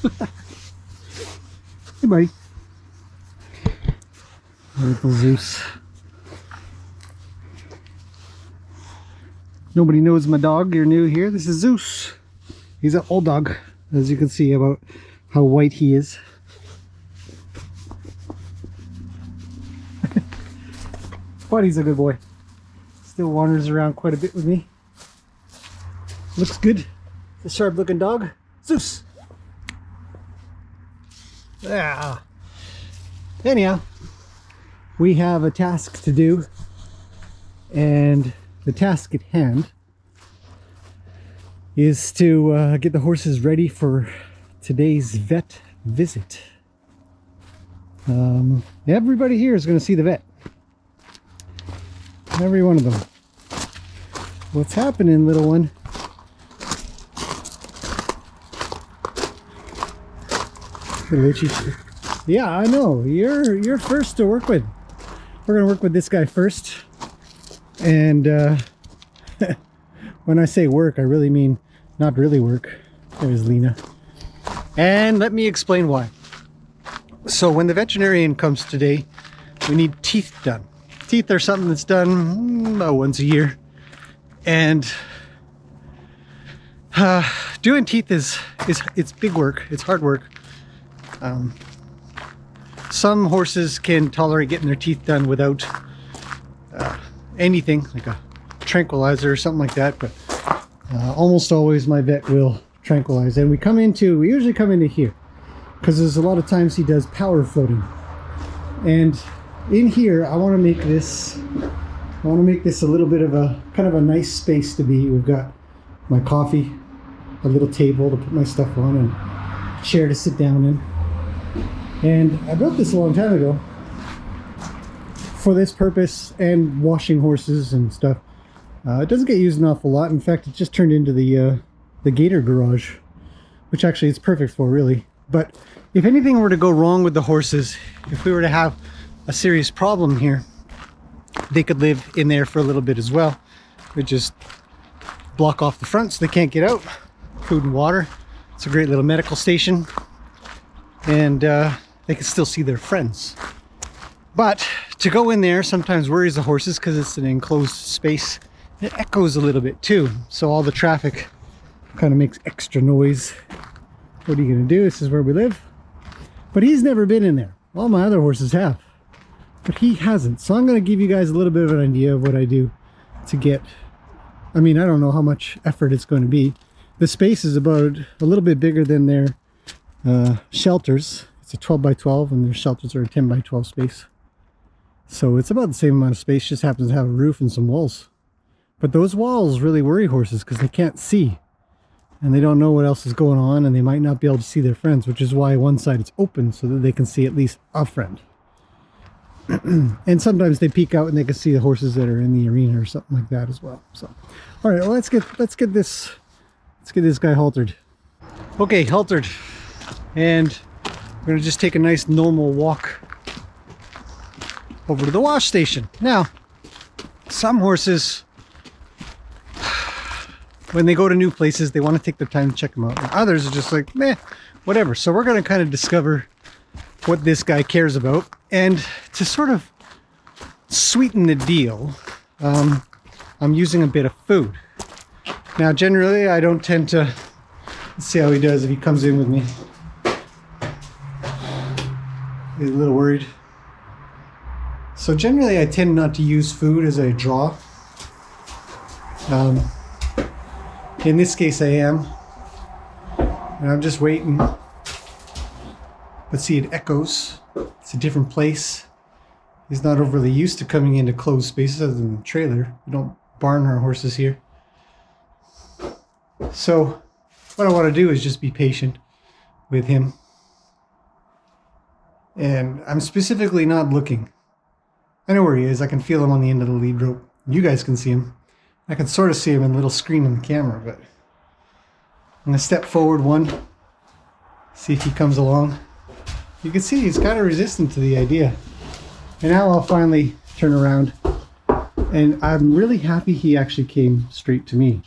Hey, buddy. Little Zeus. Nobody knows my dog. You're new here. This is Zeus. He's an old dog, as you can see about how white he is. But he's a good boy. Still wanders around quite a bit with me. Looks good. It's a sharp looking dog. Zeus! Yeah. Anyhow, we have a task to do, and the task at hand is to get the horses ready for today's vet visit. Everybody here is going to see the vet. Every one of them. What's happening, little one? Yeah, I know. You're first to work with. We're gonna work with this guy first. And when I say work, I really mean not really work. There's Lena. And let me explain why. So when the veterinarian comes today, we need teeth done. Teeth are something that's done about once a year. And doing teeth is big work. It's hard work. Some horses can tolerate getting their teeth done without anything, like a tranquilizer or something like that, but almost always my vet will tranquilize. And we usually come into here because there's a lot of times he does power floating. And in here I want to make this a little bit of a kind of a nice space to be. We've got my coffee, a little table to put my stuff on, and a chair to sit down in. And I built this a long time ago for this purpose and washing horses and stuff. It doesn't get used an awful lot. In fact, it just turned into the gator garage, which actually it's perfect for, really. But if anything were to go wrong with the horses, if we were to have a serious problem here, they could live in there for a little bit as well. We just block off the front so they can't get out. Food and water. It's a great little medical station. And they can still see their friends. But to go in there sometimes worries the horses because it's an enclosed space. It echoes a little bit too, so all the traffic kind of makes extra noise. What are you gonna do? This is where we live. But he's never been in there. All my other horses have, but he hasn't. So I'm gonna give you guys a little bit of an idea of what I do to get, I mean, I don't know how much effort it's going to be. The space is about a little bit bigger than their shelters. It's a 12 by 12 and their shelters are a 10 by 12 space. So it's about the same amount of space, just happens to have a roof and some walls. But those walls really worry horses because they can't see. And they don't know what else is going on, and they might not be able to see their friends, which is why one side is open so that they can see at least a friend. And sometimes they peek out and they can see the horses that are in the arena or something like that as well. So, all right, well, let's get this guy haltered. Okay, haltered. And we're gonna just take a nice normal walk over to the wash station. Now, some horses, when they go to new places, they want to take their time to check them out. And others are just like, meh, whatever. So we're gonna kind of discover what this guy cares about. And to sort of sweeten the deal, I'm using a bit of food. Now, generally, I don't tend to, let's see how he does if he comes in with me. He's a little worried. So generally I tend not to use food as a draw. In this case I am. And I'm just waiting. But see, it echoes. It's a different place. He's not overly used to coming into closed spaces other than the trailer. We don't barn our horses here. So what I want to do is just be patient with him. And I'm specifically not looking. I know where he is. I can feel him on the end of the lead rope. You guys can see him. I can sort of see him in a little screen on the camera, but I'm going to step forward one, see if he comes along. You can see he's kind of resistant to the idea. And now I'll finally turn around. And I'm really happy he actually came straight to me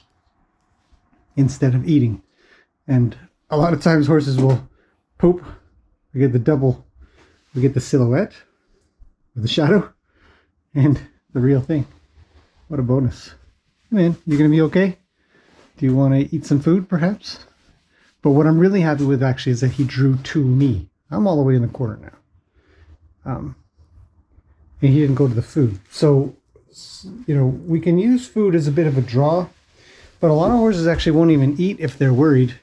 instead of eating. And a lot of times horses will poop. We get the double. We get the silhouette, the shadow, and the real thing. What a bonus. Man, you gonna be okay? Do you want to eat some food, perhaps? But what I'm really happy with, actually, is that he drew to me. I'm all the way in the corner now. And he didn't go to the food. So, you know, we can use food as a bit of a draw, but a lot of horses actually won't even eat if they're worried.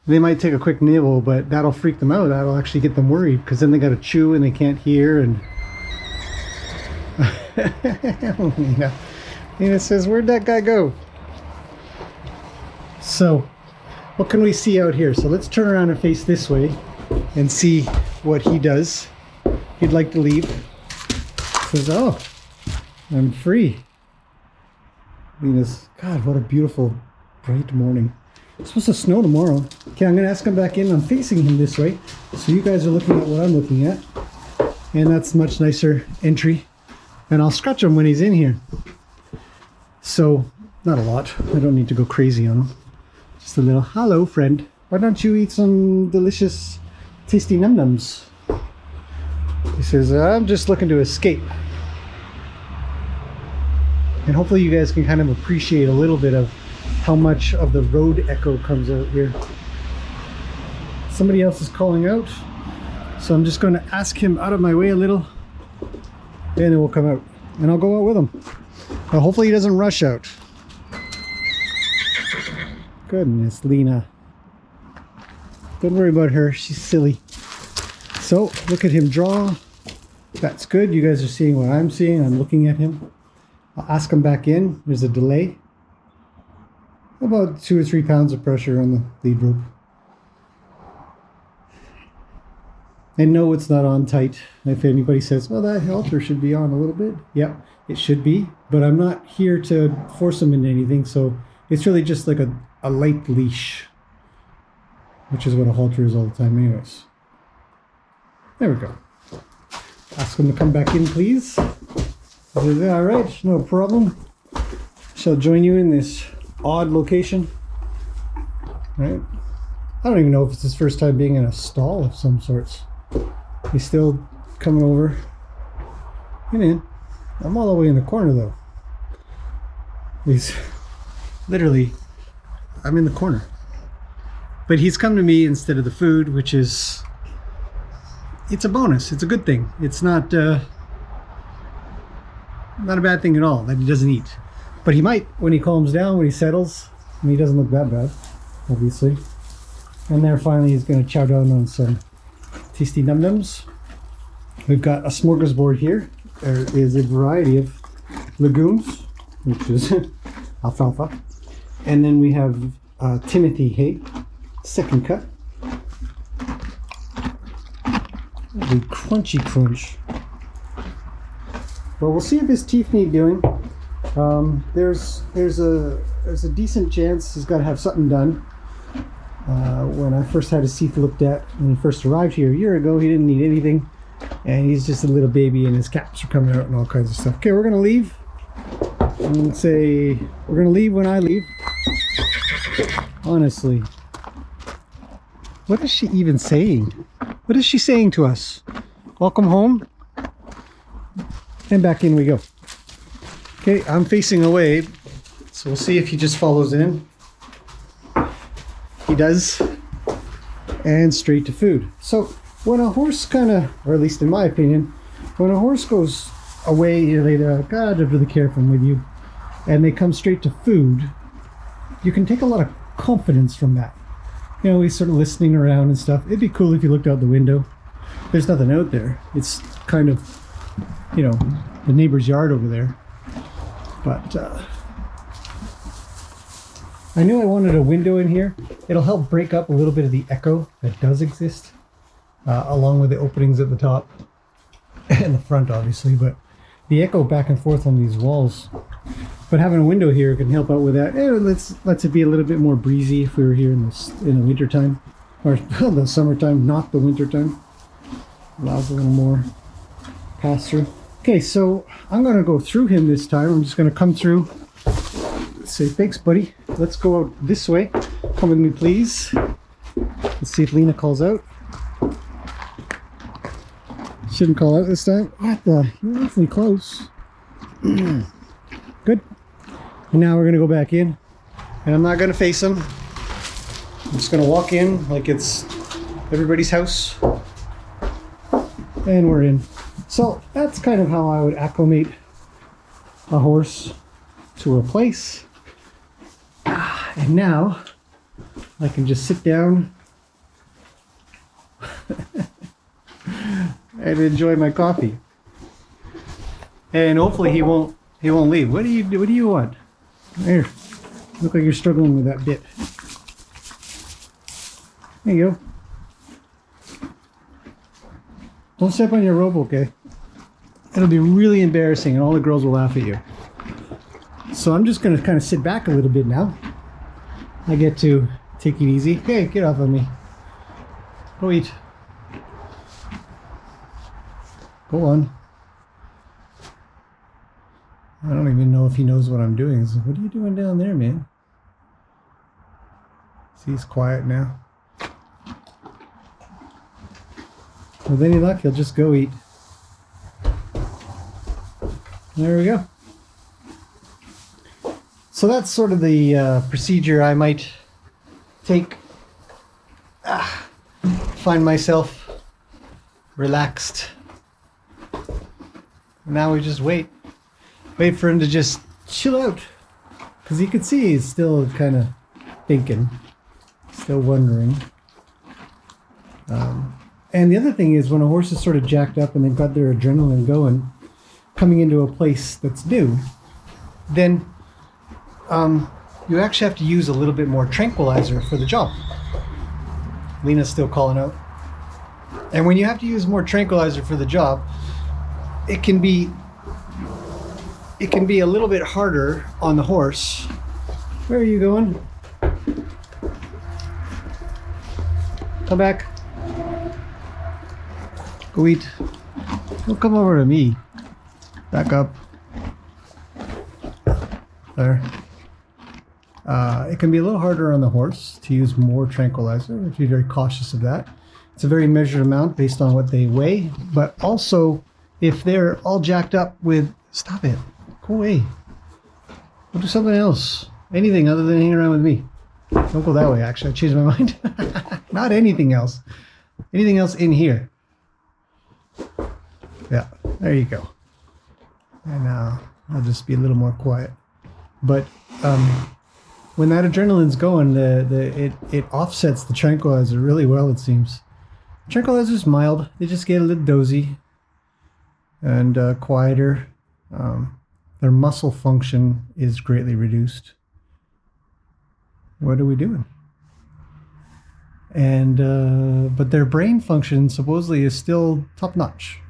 They might take a quick nibble, but that'll freak them out. That'll actually get them worried, because then they got to chew and they can't hear. And Nina says, "Where'd that guy go?" So, what can we see out here? So let's turn around and face this way and see what he does. He'd like to leave. Says, "Oh, I'm free." Nina's, God, what a beautiful, bright morning. It's supposed to snow tomorrow. Okay, I'm going to ask him back in. I'm facing him this way, so you guys are looking at what I'm looking at. And that's much nicer entry. And I'll scratch him when he's in here. So, not a lot. I don't need to go crazy on him. Just a little, "Hello, friend. Why don't you eat some delicious, tasty num-nums?" He says, "I'm just looking to escape." And hopefully you guys can kind of appreciate a little bit of how much of the road echo comes out here. Somebody else is calling out, so I'm just going to ask him out of my way a little, and it will come out, and I'll go out with him. But hopefully he doesn't rush out. Goodness, Lena. Don't worry about her, she's silly. So look at him draw. That's good. You guys are seeing what I'm seeing. I'm looking at him. I'll ask him back in. There's a delay. About 2 or 3 pounds of pressure on the lead rope. And no, it's not on tight. If anybody says, "Well, that halter should be on a little bit." Yep, it should be. But I'm not here to force him into anything. So it's really just like a light leash, which is what a halter is all the time anyways. There we go. Ask him to come back in, please. All right, no problem. Shall join you in this odd location. Right? I don't even know if it's his first time being in a stall of some sorts. He's still coming over. Get in. I'm all the way in the corner though. He's literally, I'm in the corner. But he's come to me instead of the food, which is, it's a bonus. It's a good thing. It's not a bad thing at all that he doesn't eat. But he might when he calms down, when he settles, and he doesn't look that bad, obviously. And there finally he's going to chow down on some tasty num-nums. We've got a smorgasbord here. There is a variety of legumes, which is alfalfa. And then we have Timothy hay, second cut. The crunchy crunch. Well, we'll see if his teeth need doing. There's a decent chance he's got to have something done. When I first had his teeth looked at when he first arrived here a year ago, he didn't need anything, and he's just a little baby, and his caps are coming out and all kinds of stuff. Okay, we're gonna leave. And say we're gonna leave when I leave. Honestly, what is she even saying? What is she saying to us? Welcome home. And back in we go. Okay, I'm facing away, so we'll see if he just follows in. He does. And straight to food. So when a horse kind of, or at least in my opinion, when a horse goes away, they God, I'm really careful with you, and they come straight to food, you can take a lot of confidence from that. You know, he's sort of listening around and stuff. It'd be cool if you looked out the window. There's nothing out there. It's kind of, you know, the neighbor's yard over there. But I knew I wanted a window in here. It'll help break up a little bit of the echo that does exist, along with the openings at the top and the front, obviously, but the echo back and forth on these walls. But having a window here can help out with that. Lets it be a little bit more breezy if we were here in the winter time, or the summertime, not the winter time. Allows a little more pass through. Okay, so I'm going to go through him this time. I'm just going to come through. Say thanks, buddy. Let's go out this way. Come with me, please. Let's see if Lena calls out. Shouldn't call out this time. What the? You're awfully close. Good. And now we're going to go back in. And I'm not going to face him. I'm just going to walk in like it's everybody's house. And we're in. So that's kind of how I would acclimate a horse to a place. And now I can just sit down and enjoy my coffee. And hopefully he won't leave. What do you want? There. Look like you're struggling with that bit. There you go. Don't step on your rope, okay? It'll be really embarrassing and all the girls will laugh at you. So I'm just gonna kind of sit back a little bit now. I get to take it easy. Hey, get off of me. Go eat. Go on. I don't even know if he knows what I'm doing. So what are you doing down there, man? See, he's quiet now. With any luck, he'll just go eat. There we go. So that's sort of the procedure I might take. Find myself relaxed. Now we just wait for him to just chill out, because you can see he's still kind of thinking, still wondering. And the other thing is, when a horse is sort of jacked up and they've got their adrenaline going, coming into a place that's new, then you actually have to use a little bit more tranquilizer for the job. Lena's still calling out. And when you have to use more tranquilizer for the job, it can be a little bit harder on the horse. Where are you going? Come back. Go eat. Don't come over to me. Back up. There. It can be a little harder on the horse to use more tranquilizer. We have to be very cautious of that. It's a very measured amount based on what they weigh, but also if they're all jacked up with... Stop it. Go away. Go do something else. Anything other than hanging around with me. Don't go that way, actually. I changed my mind. Not anything else. Anything else in here. Yeah, there you go. And I'll just be a little more quiet. But when that adrenaline's going, it offsets the tranquilizer really well, it seems. Tranquilizer's mild. They just get a little dozy and quieter. Their muscle function is greatly reduced. What are we doing? And but their brain function supposedly is still top notch,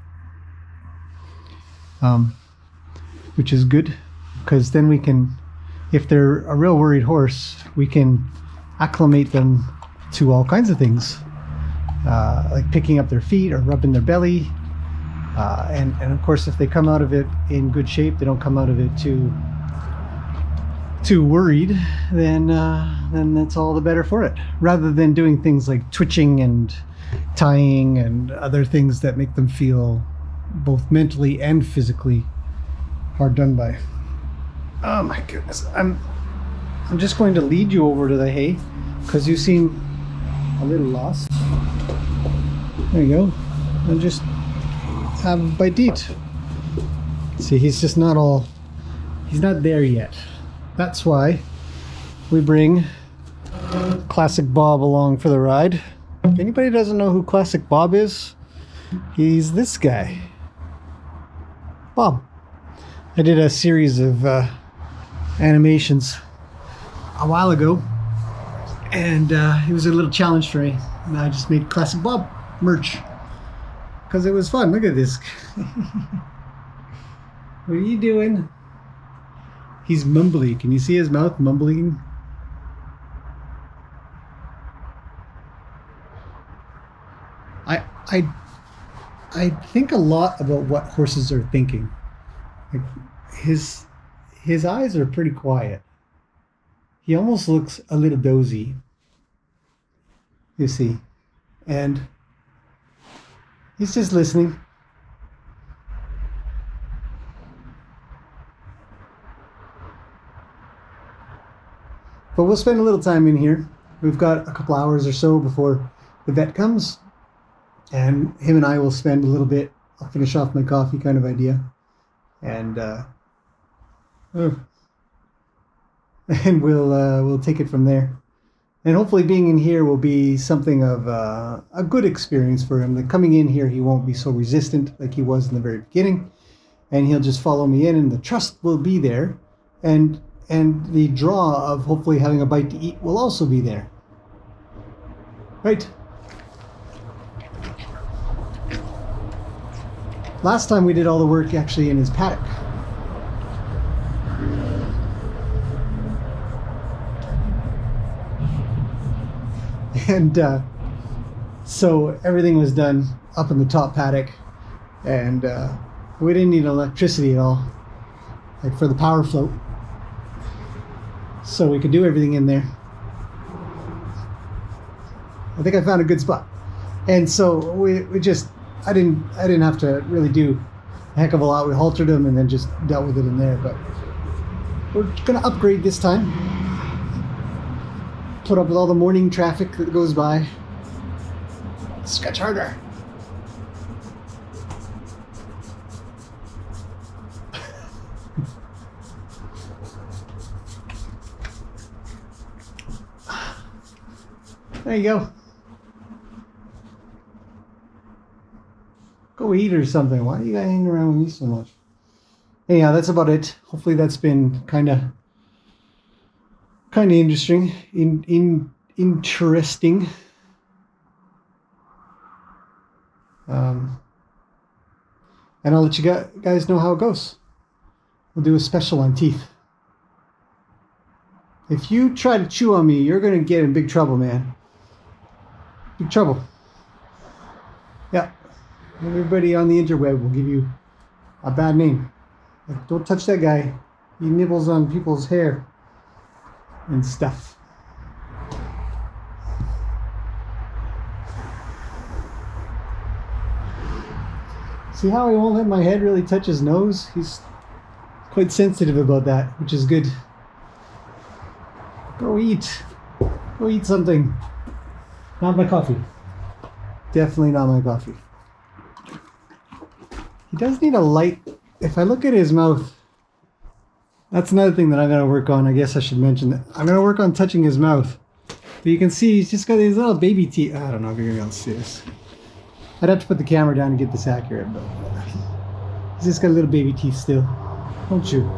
which is good, because then we can, if they're a real worried horse, we can acclimate them to all kinds of things, like picking up their feet or rubbing their belly. And of course, if they come out of it in good shape, they don't come out of it too worried, then that's all the better for it. Rather than doing things like twitching and tying and other things that make them feel both mentally and physically hard done by. Oh my goodness! I'm just going to lead you over to the hay, because you seem a little lost. There you go. And just have a bite to eat. See, he's just not he's not there yet. That's why we bring Classic Bob along for the ride. If anybody doesn't know who Classic Bob is, he's this guy, Bob. I did a series of animations a while ago, and it was a little challenge for me, and I just made Classic Bob merch because it was fun. Look at this. What are you doing? He's mumbly. Can you see his mouth mumbling? I think a lot about what horses are thinking. Like his eyes are pretty quiet. He almost looks a little dozy. you see. And he's just listening. But we'll spend a little time in here. We've got a couple hours or so before the vet comes. And him and I will spend a little bit. I'll finish off my coffee kind of idea. And we'll take it from there. And hopefully being in here will be something of a good experience for him. That coming in here, he won't be so resistant like he was in the very beginning. And he'll just follow me in, and the trust will be there. And the draw of hopefully having a bite to eat will also be there. Right? Last time we did all the work actually in his paddock. And so everything was done up in the top paddock, and we didn't need electricity at all, like for the power float. So we could do everything in there. I think I found a good spot. And so we just, I didn't have to really do a heck of a lot. We haltered them and then just dealt with it in there. But we're gonna upgrade this time. Put up with all the morning traffic that goes by. Scratch harder. There you go. Go eat or something. Why are you guys hanging around with me so much? Anyhow, that's about it. Hopefully that's been kind of interesting. Interesting. And I'll let you guys know how it goes. We'll do a special on teeth. If you try to chew on me, you're going to get in big trouble, man. Big trouble. Yeah. Everybody on the interweb will give you a bad name. Like, don't touch that guy. He nibbles on people's hair and stuff. See how he won't let my head really touch his nose? He's quite sensitive about that, which is good. Go eat. Go eat something. Not my coffee. Definitely not my coffee. He does need a light. If I look at his mouth, that's another thing that I'm going to work on. I guess I should mention that. I'm going to work on touching his mouth. But you can see he's just got these little baby teeth. I don't know if you're going to be able to see this. I'd have to put the camera down to get this accurate, but he's just got little baby teeth still. Don't you?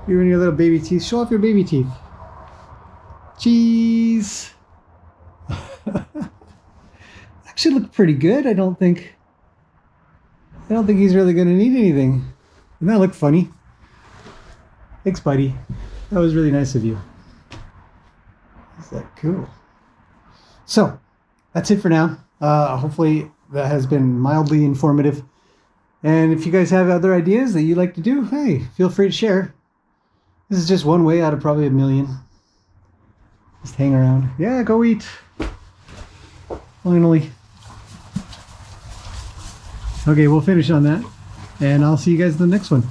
You're in your little baby teeth. Show off your baby teeth. Cheese. Actually look pretty good. I don't think he's really going to need anything. Doesn't that look funny? Thanks, buddy. That was really nice of you. Is that cool? So, that's it for now. Hopefully that has been mildly informative. And if you guys have other ideas that you'd like to do, hey, feel free to share. This is just one way out of probably a million. Just hang around. Yeah, go eat. Finally. Okay, we'll finish on that. And I'll see you guys in the next one.